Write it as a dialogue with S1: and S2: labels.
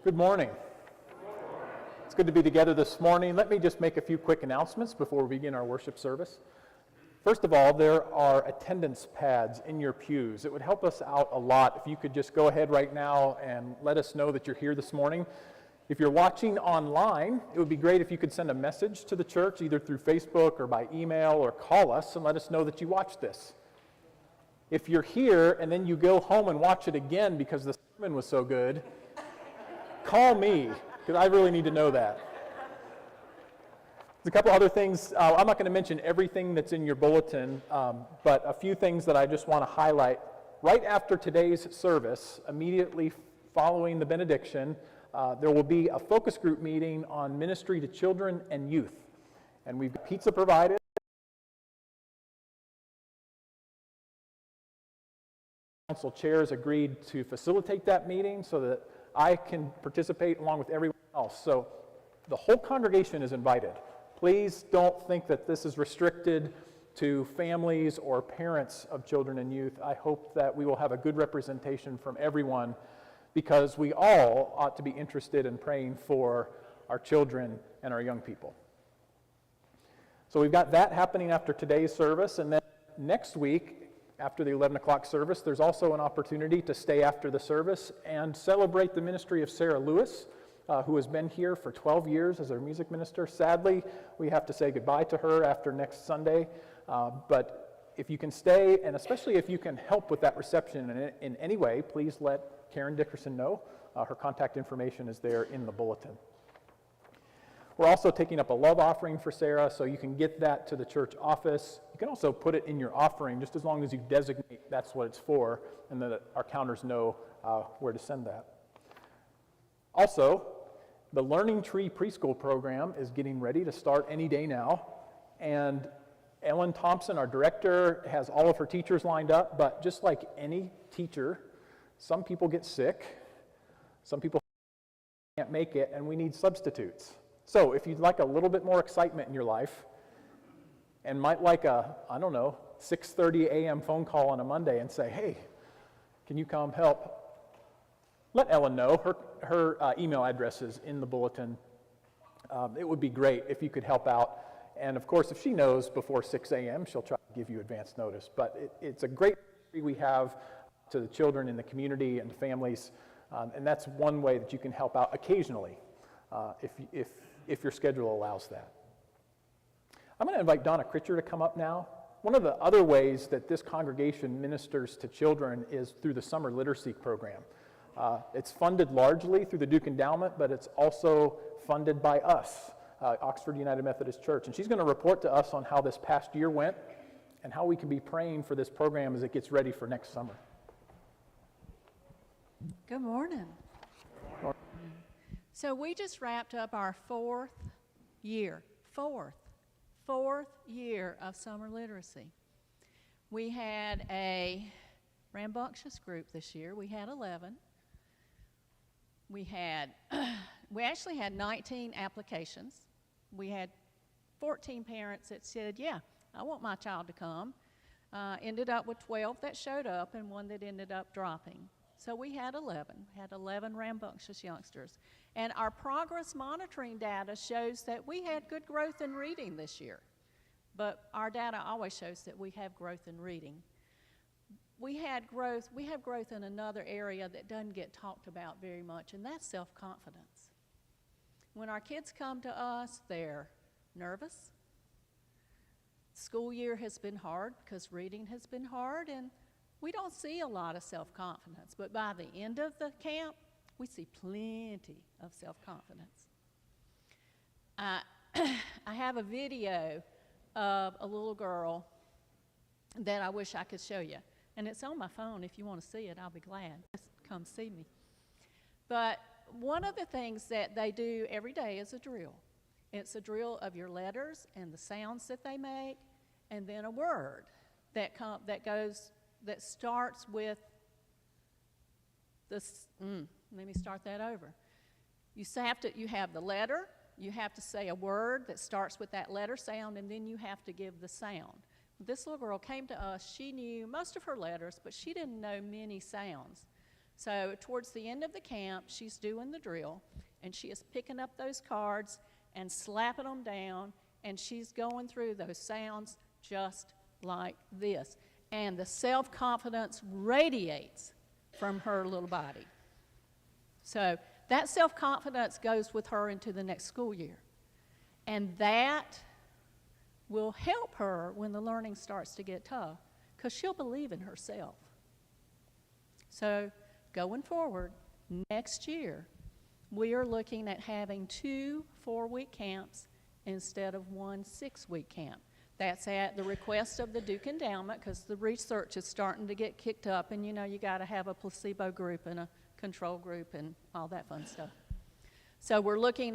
S1: Good morning. It's good to be together this morning. Let me just make a few quick announcements before we begin our worship service. First of all, there are attendance pads in your pews. It would help us out a lot if you could just go ahead right now and let us know that you're here this morning. If you're watching online, it would be great if you could send a message to the church, either through Facebook or by email, or call us and let us know that you watched this. If you're here and then you go home and watch it again because the sermon was so good, call me, because I really need to know that. There's a couple other things. I'm not going to mention everything that's in your bulletin, but a few things that I just want to highlight. Right after today's service, immediately following the benediction, there will be a focus group meeting on ministry to children and youth. And we've got pizza provided. Council chairs agreed to facilitate that meeting so that I can participate along with everyone else. So the whole congregation is invited. Please don't think that this is restricted to families or parents of children and youth. I hope that we will have a good representation from everyone, because we all ought to be interested in praying for our children and our young people. So we've got that happening after today's service, and then next week, after the 11 o'clock service, there's also an opportunity to stay after the service and celebrate the ministry of Sarah Lewis, who has been here for 12 years as our music minister. Sadly, we have to say goodbye to her after next Sunday, but if you can stay, and especially if you can help with that reception in any way, please let Karen Dickerson know. Her contact information is there in the bulletin. We're also taking up a love offering for Sarah, so you can get that to the church office. You can also put it in your offering, just as long as you designate that's what it's for, and that our counters know where to send that. Also, the Learning Tree preschool program is getting ready to start any day now, and Ellen Thompson, our director, has all of her teachers lined up, but just like any teacher, some people get sick, some people can't make it, and we need substitutes. So if you'd like a little bit more excitement in your life and might like a, 6:30 a.m. phone call on a Monday and say, hey, can you come help? Let Ellen know. Her email address is in the bulletin. It would be great if you could help out. And of course, if she knows before 6 a.m., she'll try to give you advance notice. But it's a great ministry we have to the children in the community and families. And that's one way that you can help out occasionally if your schedule allows that. I'm going to invite Donna Critcher to come up now. One of the other ways that this congregation ministers to children is through the summer literacy program. It's funded largely through the Duke Endowment, but it's also funded by us, Oxford United Methodist Church. And she's going to report to us on how this past year went and how we can be praying for this program as it gets ready for next summer.
S2: Good morning. So we just wrapped up our fourth year of summer literacy. We had a rambunctious group this year. We had 11. We actually had 19 applications. We had 14 parents that said, yeah, I want my child to come. Ended up with 12 that showed up and one that ended up dropping. So we had 11 rambunctious youngsters. And our progress monitoring data shows that we had good growth in reading this year. But our data always shows that we have growth in reading. We have growth in another area that doesn't get talked about very much, and that's self-confidence. When our kids come to us, they're nervous. School year has been hard because reading has been hard, and we don't see a lot of self-confidence. But by the end of the camp, we see plenty of self-confidence. I, I have a video of a little girl that I wish I could show you. And it's on my phone. If you want to see it, I'll be glad. Just come see me. But one of the things that they do every day is a drill. It's a drill of your letters and the sounds that they make, and then a word that starts with this. Let me start that over. You have the letter. You have to say a word that starts with that letter sound, and then you have to give the sound. This little girl came to us. She knew most of her letters, but she didn't know many sounds. So towards the end of the camp, she's doing the drill, and she is picking up those cards and slapping them down, and she's going through those sounds just like this. And the self-confidence radiates from her little body. So that self-confidence goes with her into the next school year. And that will help her when the learning starts to get tough, because she'll believe in herself. So going forward, next year, we are looking at having 2 4-week camps instead of 1 6-week camp. That's at the request of the Duke Endowment, because the research is starting to get kicked up, and you got to have a placebo group and a control group and all that fun stuff. So we're looking